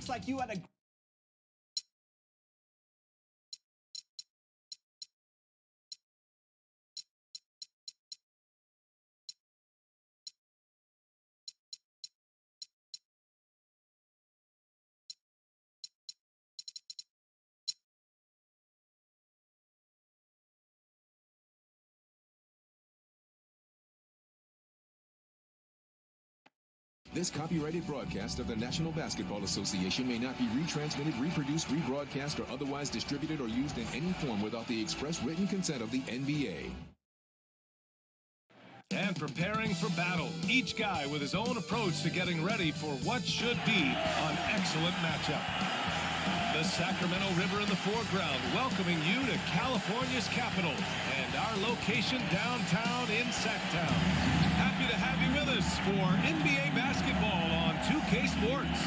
looks like you had a... This copyrighted broadcast of the National Basketball Association may not be retransmitted, reproduced, rebroadcast, or otherwise distributed or used in any form without the express written consent of the NBA. And preparing for battle, each guy with his own approach to getting ready for what should be an excellent matchup. The Sacramento River in the foreground, welcoming you to California's capital and our location downtown in Sacktown. Happy to have you with us for NBA basketball on 2K Sports.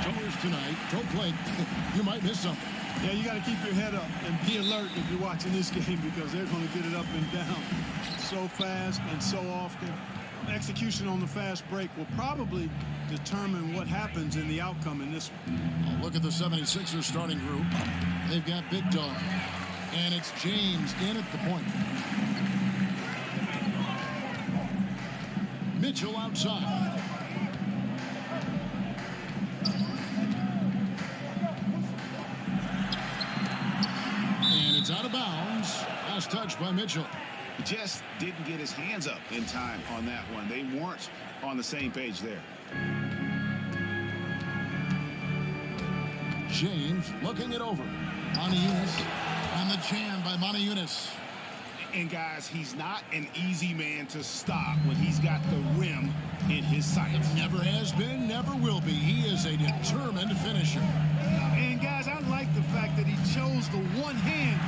Jokers tonight, don't play. You might miss something. Yeah, you got to keep your head up and be alert if you're watching this game because they're going to get it up and down so fast and so often. Execution on the fast break will probably determine what happens in the outcome in this one. Oh, look at the 76ers starting group. They've got Big Dog, and it's James in at the point. Mitchell outside. And it's out of bounds. Last touch by Mitchell. Just didn't get his hands up in time on that one. They weren't on the same page there. James looking it over. Moniunas, and the jam by Moniunas. And guys, he's not an easy man to stop when he's got the rim in his sights. Never has been, never will be. He is a determined finisher. And guys, I like the fact that he chose the one-hand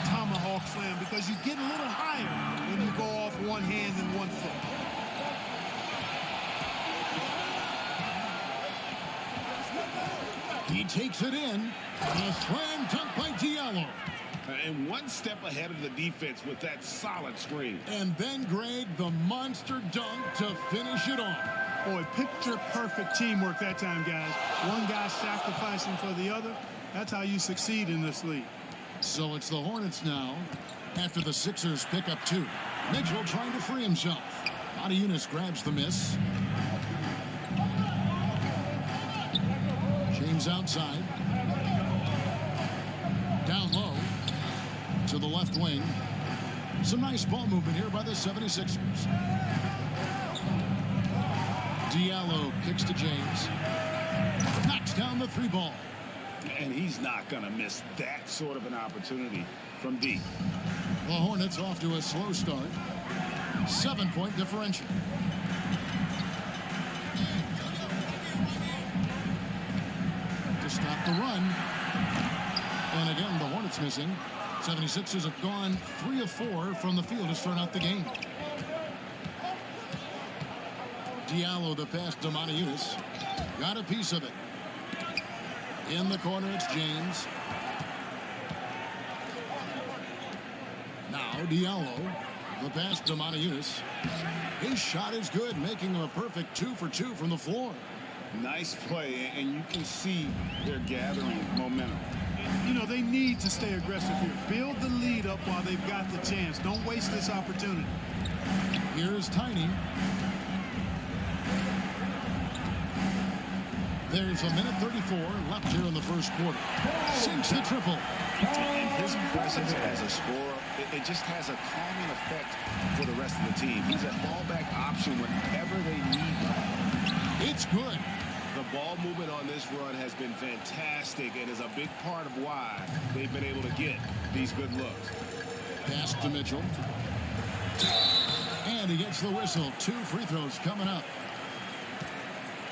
tomahawk slam because you get a little higher when you go off one hand and 1 foot. He takes it in. A slam dunk by Diallo. And one step ahead of the defense with that solid screen. And then, Greg, the monster dunk to finish it off. Boy, picture-perfect teamwork that time, guys. One guy sacrificing for the other. That's how you succeed in this league. So it's the Hornets now after the Sixers pick up 2. Mitchell trying to free himself. Moniunas grabs the miss. James outside. Down low to the left wing. Some nice ball movement here by the 76ers. Diallo kicks to James. Knocks down the 3 ball. And he's not going to miss that sort of an opportunity from deep. The Hornets off to a slow start. 7-point differential. To stop the run. And again, the Hornets missing. 76ers have gone 3 of 4 from the field to start out the game. Diallo, the pass to Moniunas. Got a piece of it. In the corner, it's James. Now Diallo, the pass to Moniunas. His shot is good, making him a perfect 2 for 2 from the floor. Nice play, and you can see they're gathering momentum. You know, they need to stay aggressive here. Build the lead up while they've got the chance. Don't waste this opportunity. Here's Tiny. There's a minute 34 left here in the first quarter. Sinks the triple. And his presence as a scorer, it just has a calming effect for the rest of the team. He's a fallback option whenever they need him. It's good. The ball movement on this run has been fantastic and is a big part of why they've been able to get these good looks. Pass to Mitchell. And he gets the whistle. 2 free throws coming up.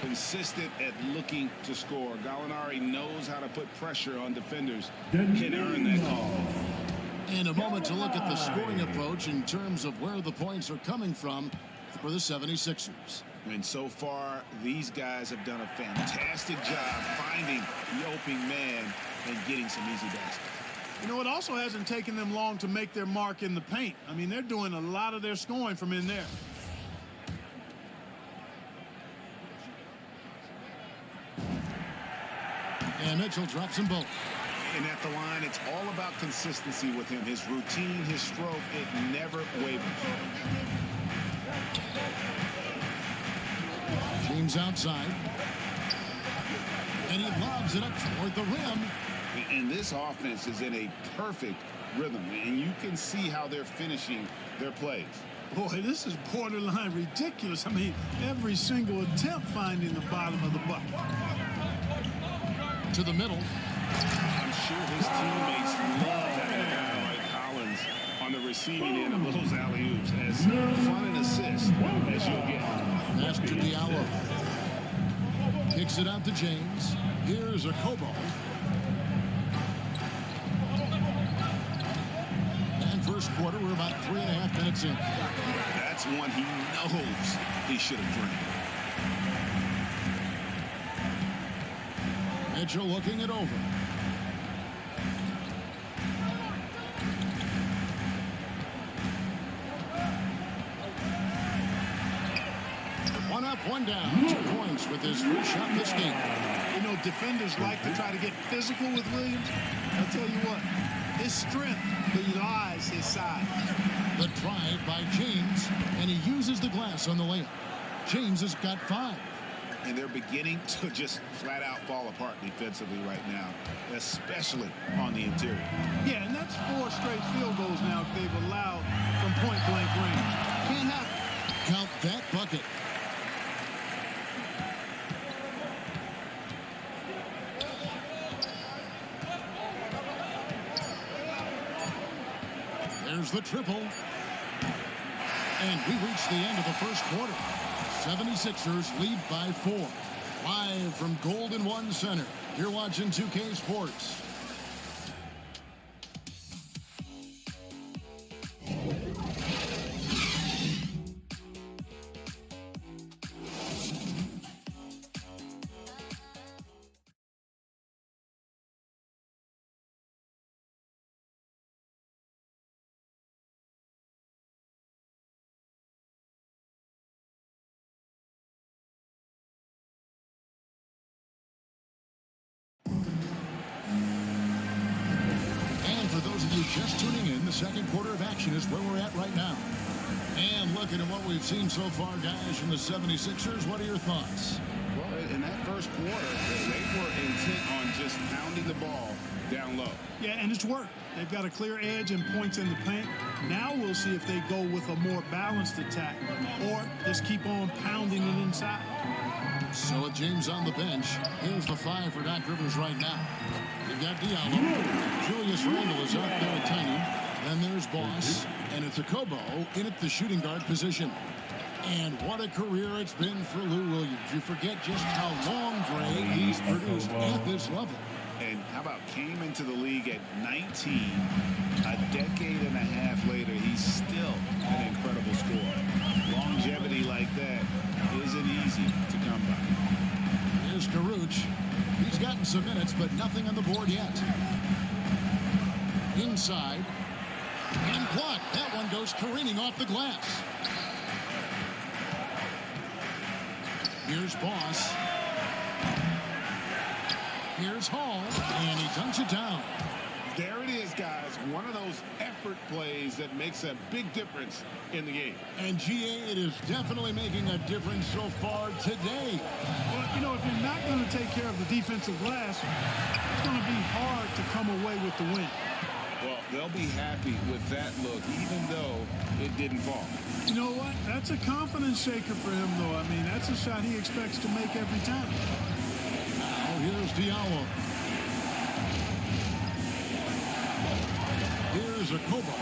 Consistent at looking to score. Gallinari knows how to put pressure on defenders. Can earn that call. And a moment to look at the scoring approach in terms of where the points are coming from for the 76ers. And so far, these guys have done a fantastic job finding the opening man and getting some easy baskets. You know, it also hasn't taken them long to make their mark in the paint. I mean, they're doing a lot of their scoring from in there. And Mitchell drops them both. And at the line, it's all about consistency with him. His routine, his stroke, it never wavers. James outside. And he lobs it up toward the rim. And this offense is in a perfect rhythm. And you can see how they're finishing their plays. Boy, this is borderline ridiculous. I mean, every single attempt finding the bottom of the bucket. To the middle. I'm sure his teammates love having a guy like Collins on the receiving end of those alley-oops. As fun an assist as you'll get. Pass to Diallo. Kicks it out to James. Here's a Kobo. And first quarter, we're about 3.5 minutes in. That's one he knows he should have drained. Mitchell looking it over. One up, one down. 2 points with his first shot this game. You know, defenders like to try to get physical with Williams. I'll tell you what, his strength belies his size. The drive by James, and he uses the glass on the layup. James has got 5. And they're beginning to just flat out fall apart defensively right now, especially on the interior. Yeah, and that's 4 straight field goals now they've allowed from point-blank range. Can't happen. Count that bucket. There's the triple. And we reach the end of the first quarter. 76ers lead by 4. Live from Golden One Center. You're watching 2K Sports. Just tuning in, the second quarter of action is where we're at right now. And looking at what we've seen so far, guys, from the 76ers, what are your thoughts? Well, in that first quarter, they were intent on just pounding the ball down low. Yeah, and it's worked. They've got a clear edge and points in the paint. Now we'll see if they go with a more balanced attack or just keep on pounding it inside. So with James on the bench, here's the 5 for Doc Rivers right now. You've got Diallo. Julius Randle is out there with Tiny. Then there's Boss. And it's a Kobo in at the shooting guard position. And what a career it's been for Lou Williams. You forget just how long, Dre, he's produced at this level. And how about came into the league at 19, a decade and a half later, he's still an incredible scorer. Longevity like that isn't easy to come by. Here's Karuch. He's gotten some minutes, but nothing on the board yet. Inside. And blocked. That one goes careening off the glass. Here's Boss. Here's Hall, and he dunks it down. There it is, guys. One of those effort plays that makes a big difference in the game. And GA, it is definitely making a difference so far today. Well, you know, if you're not going to take care of the defensive glass, it's going to be hard to come away with the win. Well, they'll be happy with that look, even though it didn't fall. You know what? That's a confidence shaker for him, though. I mean, that's a shot he expects to make every time. Now here's Diallo. Here's a Kobo.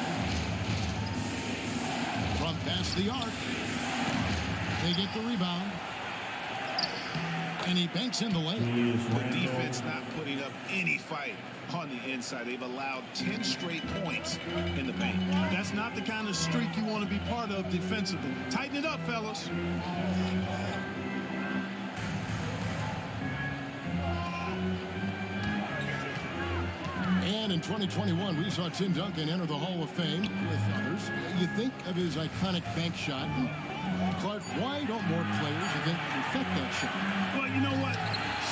From past the arc. They get the rebound. And he banks in the lane. The defense not putting up any fight on the inside. They've allowed 10 straight points in the paint. That's not the kind of streak you want to be part of defensively. Tighten it up, fellas. And in 2021, we saw Tim Duncan enter the Hall of Fame with others. You think of his iconic bank shot, and Clark, why don't more players perfect that shot? Well, you know what?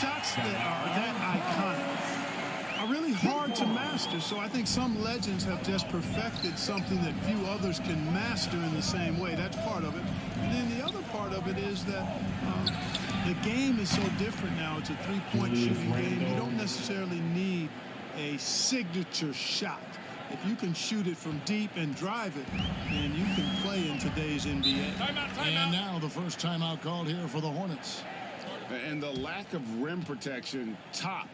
Shots that are that iconic are really hard to master. So I think some legends have just perfected something that few others can master in the same way. That's part of it. And then the other part of it is that the game is so different now. It's a three-point shooting game. You don't necessarily need a signature shot. If you can shoot it from deep and drive it, then you can play in today's NBA. And now the first timeout called here for the Hornets. And the lack of rim protection, top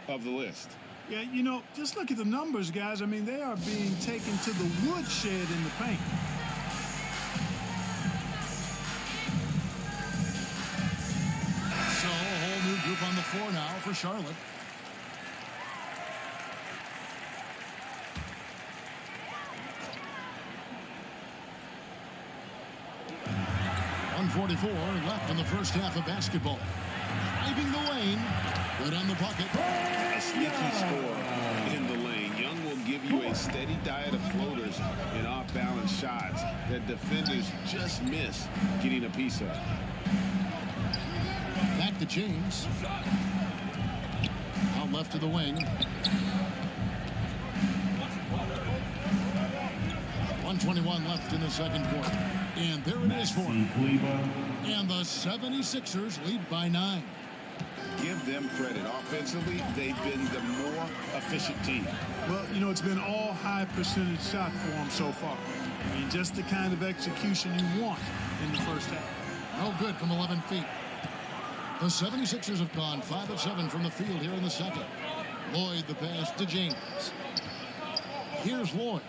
of the list. Yeah, you know, just look at the numbers, guys. I mean, they are being taken to the woodshed in the paint. So a whole new group on the floor now for Charlotte. .144 left in the first half of basketball. Driving the lane, good on the bucket. A sneaky score in the lane. Young will give you a steady diet of floaters and off-balance shots that defenders just miss getting a piece of. Back to James. Out left to the wing. 1:21 left in the second quarter. And there it is for him. And the 76ers lead by 9. Give them credit. Offensively, they've been the more efficient team. Well, you know, it's been all high percentage shot for them so far. I mean, just the kind of execution you want in the first half. No good from 11 feet. The 76ers have gone 5 of 7 from the field here in the second. Lloyd the pass to James. Here's Lloyd.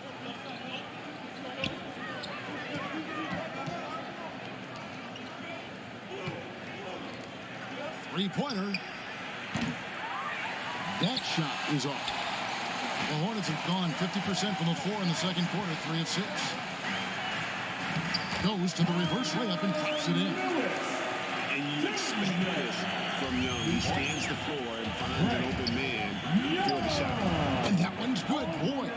Three-pointer. That shot is off. The Hornets have gone 50% from the floor in the second quarter, 3 of 6. Goes to the reverse layup and pops it in. And you expect this from Young. He scans the floor and finds an open man for the shot. And that one's good, Lloyd.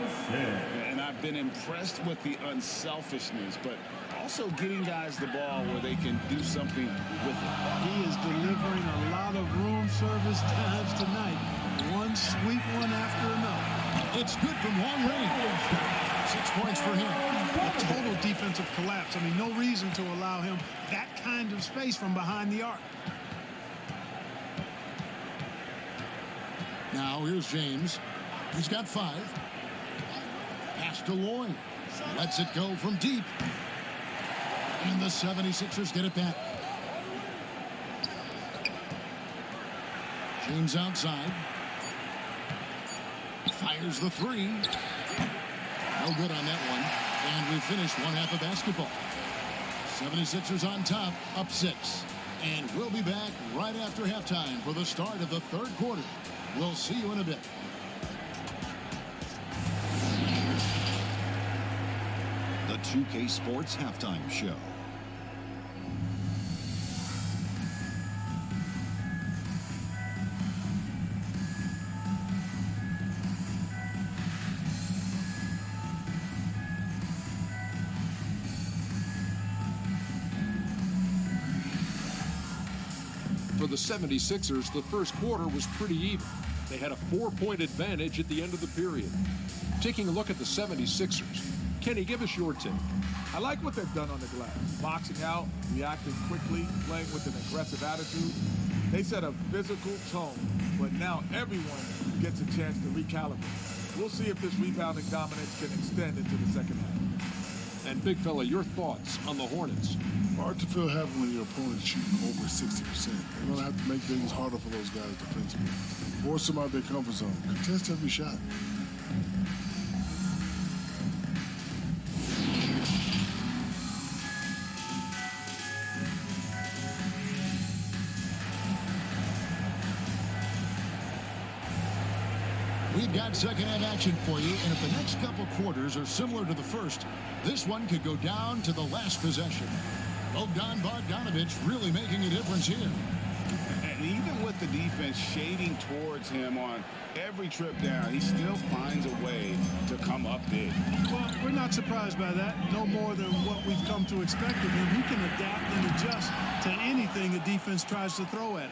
And I've been impressed with the unselfishness, but also getting guys the ball where they can do something with it. He is delivering a lot of room service times tonight. One sweet one after another. It's good from long range. 6 points for him. A total defensive collapse. I mean, no reason to allow him that kind of space from behind the arc. Now here's James. He's got 5. Pass to Lloyd. Lets it go from deep. And the 76ers get it back. James outside. Fires the 3. No good on that one. And we finished one half of basketball. 76ers on top, up 6. And we'll be back right after halftime for the start of the third quarter. We'll see you in a bit. The 2K Sports Halftime Show. For the 76ers, the first quarter was pretty even. They had a 4-point advantage at the end of the period. Taking a look at the 76ers, Kenny, give us your take. I like what they've done on the glass. Boxing out, reacting quickly, playing with an aggressive attitude. They set a physical tone, but now everyone gets a chance to recalibrate. We'll see if this rebounding dominance can extend into the second half. And big fella, your thoughts on the Hornets? Hard to feel happy when your opponent's shooting over 60%. They're going to have to make things harder for those guys defensively. Force them out of their comfort zone. Contest every shot. We've got second half action for you, and if the next couple quarters are similar to the first, this one could go down to the last possession. Bogdan Bogdanovic really making a difference here. And even with the defense shading towards him on every trip down, he still finds a way to come up big. Well, we're not surprised by that. No more than what we've come to expect of him. He can adapt and adjust to anything a defense tries to throw at him.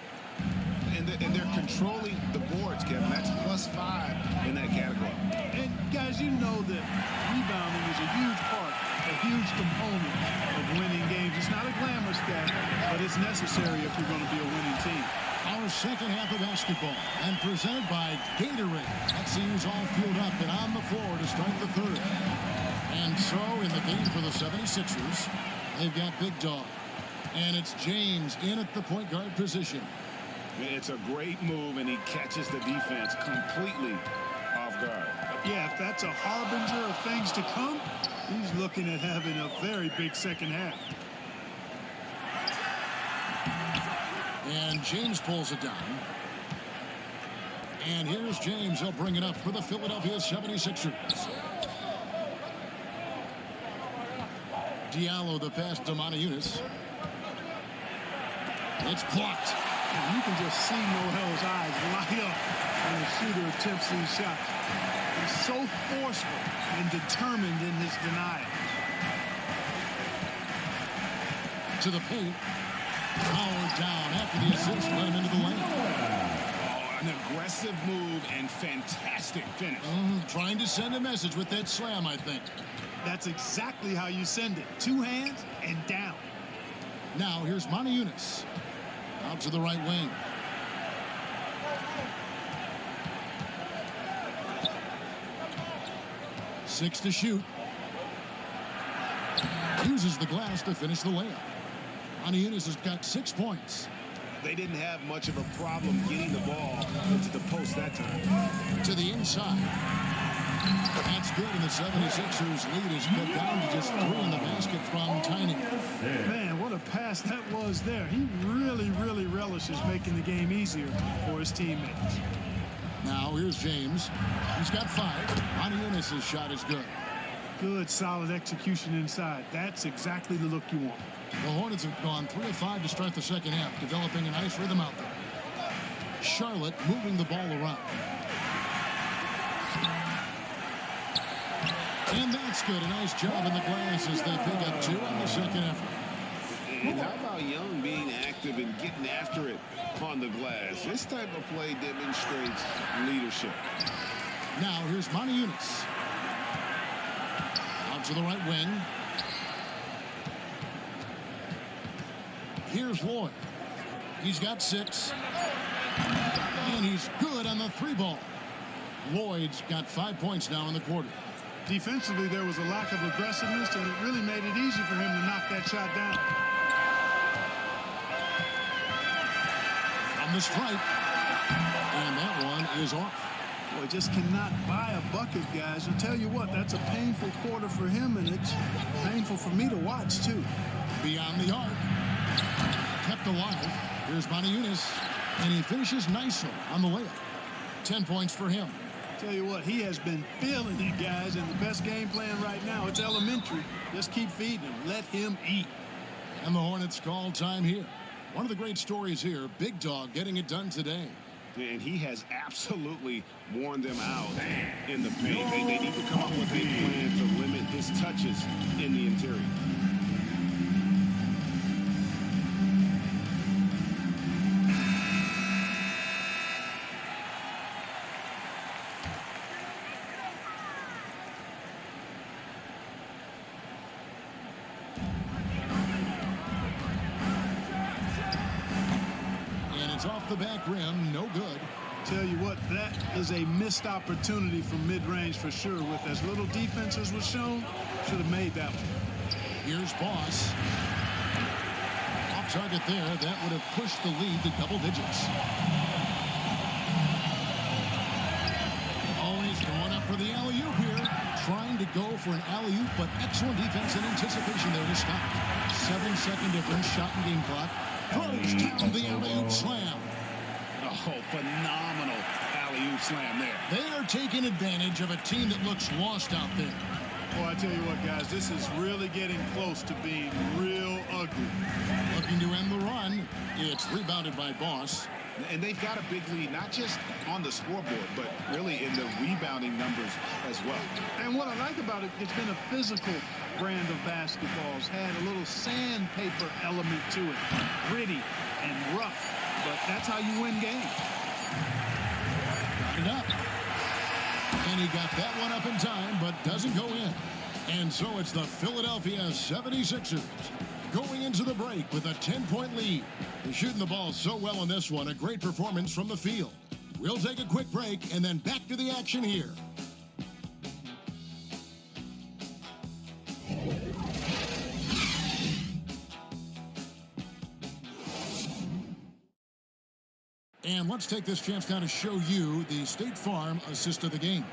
And they're controlling the boards, Kevin. That's +5 in that category. And, guys, you know that rebounding is a huge part, a huge component of winning games. It's not a glamour stat, but it's necessary if you're going to be a winning team. Our second half of basketball, and presented by Gatorade. XCU's all fueled up and on the floor to start the third. And so, in the game for the 76ers, they've got Big Dog. And it's James in at the point guard position. It's a great move, and he catches the defense completely off guard. Yeah, if that's a harbinger of things to come, he's looking at having a very big second half. And James pulls it down. And here's James. He'll bring it up for the Philadelphia 76ers. Diallo the pass to Moniunas. It's blocked. And you can just see Noel's eyes light up when the shooter attempts these shots. He's so forceful and determined in his denial. To the paint. Powered down after the assist. Let him into the lane. Oh, an aggressive move and fantastic finish. Trying to send a message with that slam, I think. That's exactly how you send it. Two hands and down. Now here's Moniunas. Out to the right wing. Six to shoot. Uses the glass to finish the layup. Moniunas has got 6 points. They didn't have much of a problem getting the ball into the post that time. To the inside. That's good, and the 76ers lead is cut down to just 3 in the basket from Tiny. Man, what a pass that was there. He really, really relishes making the game easier for his teammates. Now here's James. He's got 5. Moniunas' shot is good. Good, solid execution inside. That's exactly the look you want. The Hornets have gone 3 of 5 to start the second half, developing a nice rhythm out there. Charlotte moving the ball around. And that's good. A nice job in the glass as they pick up 2 on the second effort. And how about Young being active and getting after it on the glass? This type of play demonstrates leadership. Now here's Moniunas. Out to the right wing. Here's Lloyd. He's got 6. And he's good on the 3-ball. Lloyd's got 5 points now in the quarter. Defensively, there was a lack of aggressiveness, and it really made it easy for him to knock that shot down. From the stripe. And that one is off. Boy, just cannot buy a bucket, guys. I'll tell you what, that's a painful quarter for him, and it's painful for me to watch, too. Beyond the arc. Kept alive. Here's Moniunas. And he finishes nicely on the layup. 10 points for him. Tell you what, he has been feeling it, guys, and the best game plan right now, it's elementary. Just keep feeding him. Let him eat. And the Hornets call time here. One of the great stories here, Big Dog getting it done today. And he has absolutely worn them out in the paint. They need to come up with a plan to limit his touches in the interior. Off the back rim, no good. Tell you what, that is a missed opportunity from mid-range for sure. With as little defense as was shown, should have made that one. Here's Boss. Off target there. That would have pushed the lead to double digits. Always going up for the alley-oop here. Trying to go for an alley-oop, but excellent defense and anticipation there to stop. 7-second difference, shot and game clock. Throws down the alley-oop slam. Oh, phenomenal alley-oop slam there. They are taking advantage of a team that looks lost out there. Well, I tell you what, guys, this is really getting close to being real ugly. Looking to end the run, it's rebounded by Boss. And they've got a big lead, not just on the scoreboard, but really in the rebounding numbers as well. And what I like about it, it's been a physical brand of basketball. It's had a little sandpaper element to it. Gritty and rough. But that's how you win games. Got it up. And he got that one up in time, but doesn't go in. And so it's the Philadelphia 76ers going into the break with a 10-point lead. They're shooting the ball so well in this one. A great performance from the field. We'll take a quick break and then back to the action here. And let's take this chance now to show you the State Farm assist of the game.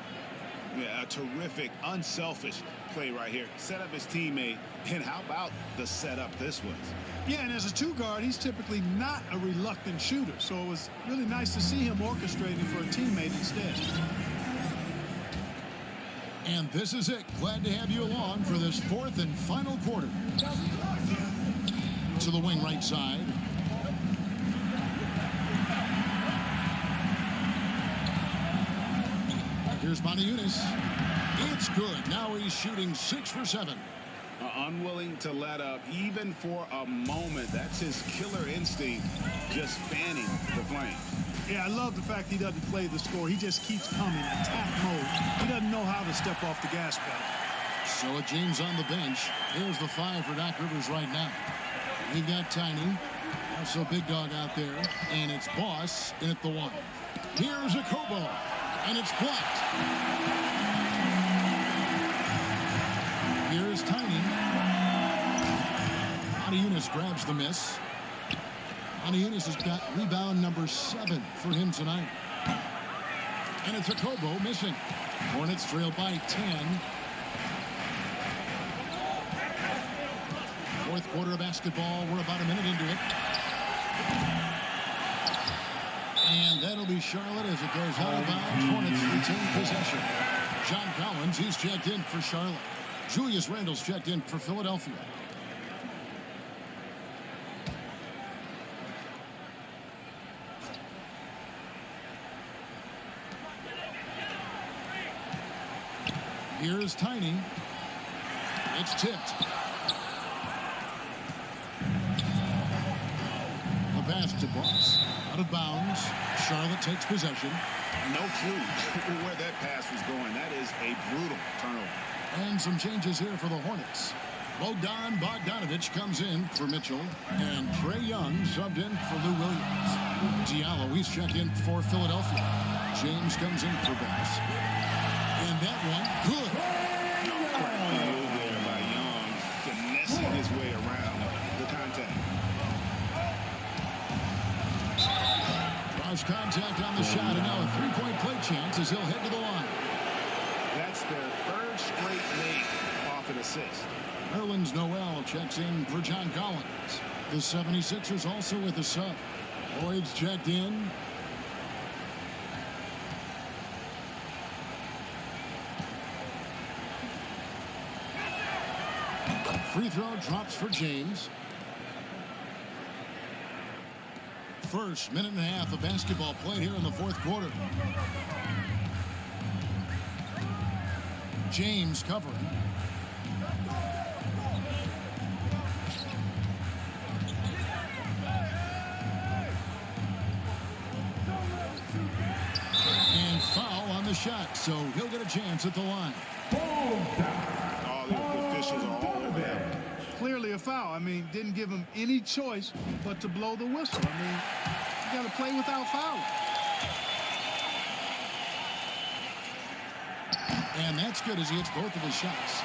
Yeah, a terrific, unselfish play right here. Set up his teammate, and how about the setup this was? Yeah, and as a two-guard, he's typically not a reluctant shooter, so it was really nice to see him orchestrating for a teammate instead. And this is it. Glad to have you along for this fourth and final quarter. To the wing right side. Here's Moniunas. It's good. Now he's shooting 6 for 7. Unwilling to let up even for a moment. That's his killer instinct, just fanning the flames. Yeah, I love the fact he doesn't play the score. He just keeps coming, attack mode. He doesn't know how to step off the gas pedal. So James on the bench. Here's the 5 for Doc Rivers right now. We've got Tiny, also Big Dog out there, and it's Boss in at the 1. Here's a Kobo, and it's blocked. Here's Tiny. Moniunas grabs the miss. Moniunas has got rebound number 7 for him tonight. And it's a Kobo missing. Hornets trail by 10. Fourth quarter of basketball. We're about a minute into it. And that'll be Charlotte as it goes out of bounds. Hornets retain possession. John Collins, he's checked in for Charlotte. Julius Randle's checked in for Philadelphia. Here's Tiny. It's tipped. The pass to Boss. Out of bounds. Charlotte takes possession. No clue where that pass was going. That is a brutal turnover. And some changes here for the Hornets. Bogdan Bogdanovic comes in for Mitchell. And Trae Young subbed in for Lou Williams. Diallo, he's checked in for Philadelphia. James comes in for Boss. And that one, good. Move there by Young, finessing his way around the contact. Draws contact on the shot, and now a three-point play chance as he'll head to the line. That's their third straight make off an assist. Nerlens Noel checks in for John Collins. The 76ers also with a sub. Boyd's checked in. Free throw drops for James. First minute and a half of basketball played here in the fourth quarter. James covering. And foul on the shot, so he'll get a chance at the line. All the officials are all over him. Clearly a foul. I mean, didn't give him any choice but to blow the whistle. I mean, you got to play without fouling. And that's good as he hits both of his shots.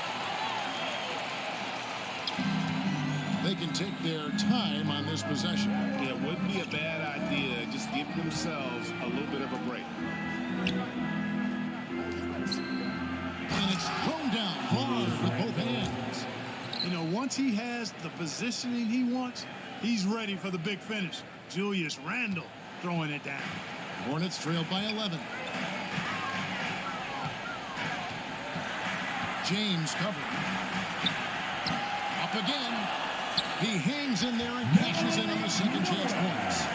They can take their time on this possession. Yeah, it wouldn't be a bad idea. Just give themselves a little bit of a break. And it's thrown down hard with both hands. You know, once he has the positioning he wants, he's ready for the big finish. Julius Randle throwing it down. Hornets trail by 11. James covered. Up again. He hangs in there and cashes in on the second chance points.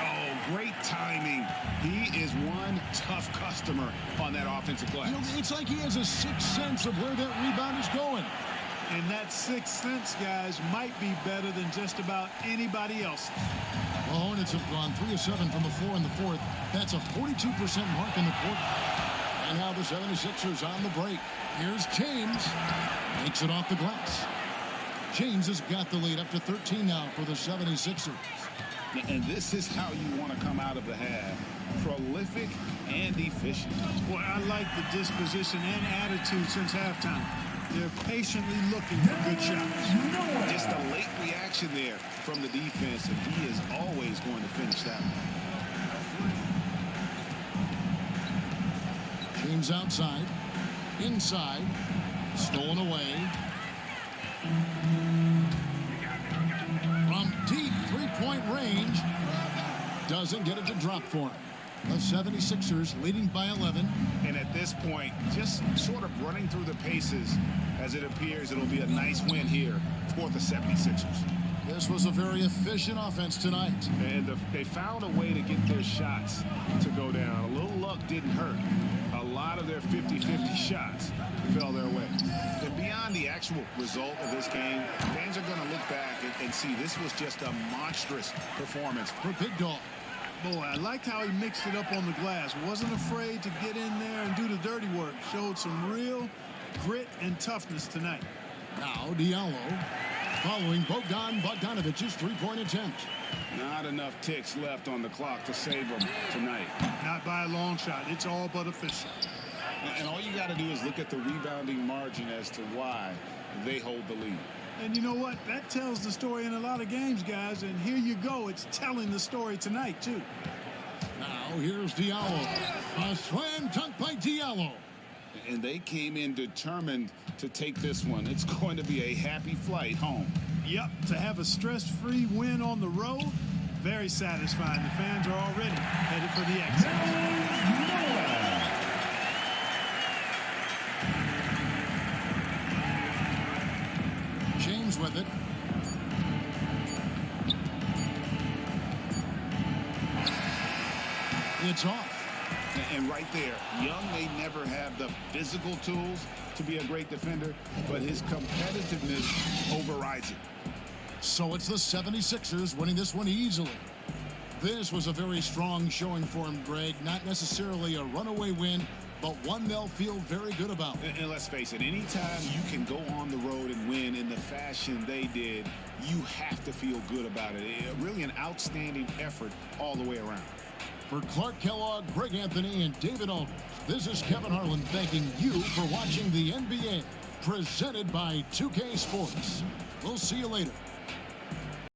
Oh, great timing. He is one tough customer on that offensive glass. You know, it's like he has a sixth sense of where that rebound is going. And that sixth sense, guys, might be better than just about anybody else. The Hornets have gone 3 of 7 from the floor in the fourth. That's a 42% mark in the quarter. And now the 76ers on the break. Here's James. Makes it off the glass. James has got the lead up to 13 now for the 76ers. And this is how you want to come out of the half. Prolific and efficient. Boy, I like the disposition and attitude since halftime. They're patiently looking for good shots. Just a late reaction there from the defense, and he is always going to finish that one. James outside. Inside. Stolen away. From deep three-point range. Doesn't get it to drop for him. The 76ers leading by 11. And at this point, just sort of running through the paces as it appears it'll be a nice win here for the 76ers. This was a very efficient offense tonight. And they found a way to get their shots to go down. A little luck didn't hurt. A lot of their 50-50 shots fell their way. And beyond the actual result of this game, fans are going to look back and see this was just a monstrous performance for Big Dog. Boy, I liked how he mixed it up on the glass. Wasn't afraid to get in there and do the dirty work. Showed some real grit and toughness tonight. Now Diallo following Bogdan Bogdanovic's three-point attempt. Not enough ticks left on the clock to save him tonight. Not by a long shot. It's all but official. And all you got to do is look at the rebounding margin as to why they hold the lead. And you know what? That tells the story in a lot of games, guys. And here you go. It's telling the story tonight, too. Now here's Diallo. A slam dunk by Diallo. And they came in determined to take this one. It's going to be a happy flight home. Yep, to have a stress-free win on the road, very satisfying. The fans are already headed for the exit. James with it. It's off. And right there, Young may never have the physical tools to be a great defender, but his competitiveness overrides it. So it's the 76ers winning this one easily. This was a very strong showing for him, Greg. Not necessarily a runaway win, but one they'll feel very good about. And let's face it, anytime you can go on the road and win in the fashion they did, you have to feel good about it. Really an outstanding effort all the way around. For Clark Kellogg, Greg Anthony, and David Aldridge, this is Kevin Harlan thanking you for watching the NBA, presented by 2K Sports. We'll see you later.